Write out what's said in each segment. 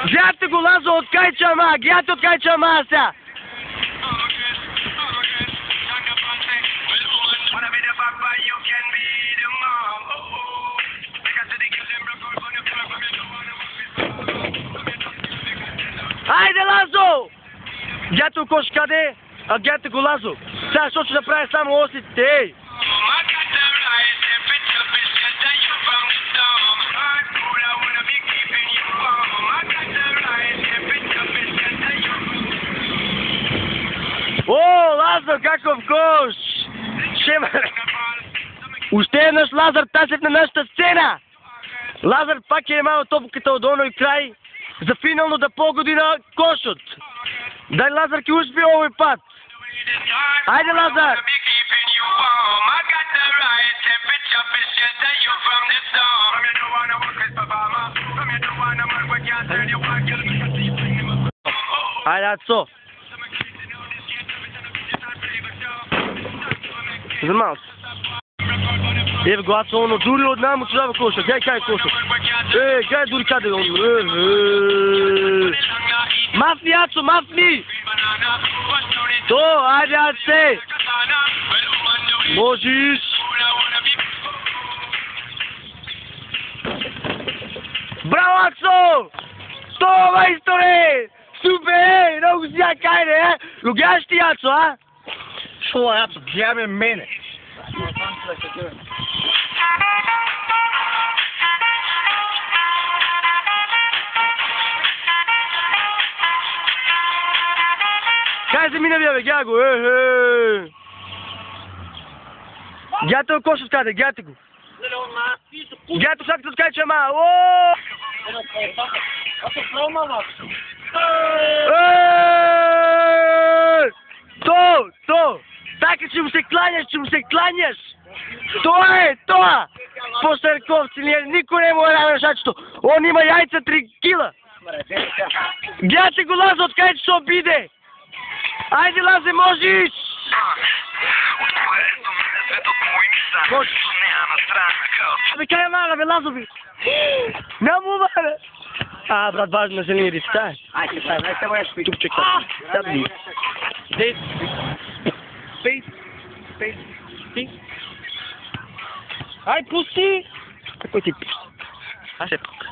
Гледате го, Лазо, откай чама! Гледате откай чама сега! Айде, Лазо! Гледате го, кош къде? Гледате го, Лазо! Сега, защото ще направи само осите, ей! О, Лазар, какъв кош! Шема! Още еднъж Лазар Тасев на нашата сцена! Лазар пак е малко топката от оно и край за финално да погоди на кошът. Дай Лазар ки успи овой път! Айде, Лазар! Айде, Ацо! Занимавам се. Еве го, Ацо, оно дури от нам отсюда коша. Гледай кай коша. Гледай дури къде он. Мафни, Ацо, мафни! То, айде, Аце! Можеш! Браво, Ацо! Това история! Супер! Много си я кайде, е? Го гледаш ти, Ацо, а? Шо, Ацо, гледай мене! Кай се мина, бе, гледай го, Гледате го кошът къде, гледате го. Гледате всякът откай чама, ооо! То! Така, че му се кланяш! Това! По-старковци, никой не му е равен шачето. Он има яйца 3 кила. Гледате го, Лазо, откъде че се обиде. Айде, Лазе, можеш! Абе, кай мага, бе, Лазо, бе! Няму, бе! Брат, важно се не риска. Айде, се моя спи. Тук чекай. Сядни. Спи. Ай, пусти! Какой ти пусти? Аз е пук.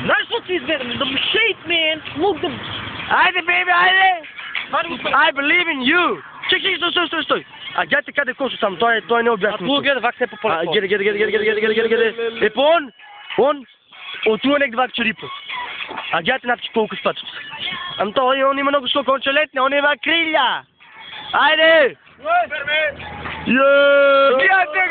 Знаеш какво си изведам? The shade, man! Look, the... Айде, бейби, айде! I believe in you! Чекай, стой! Гледайте къде кошо сам, той не обясни. Тук гледа, вак се по поле. Гледай. Он, отува нек два черипа. Гледайте напки колко спачат. Он има много сколько, он ще летне, он има криля! Айде! Гледайте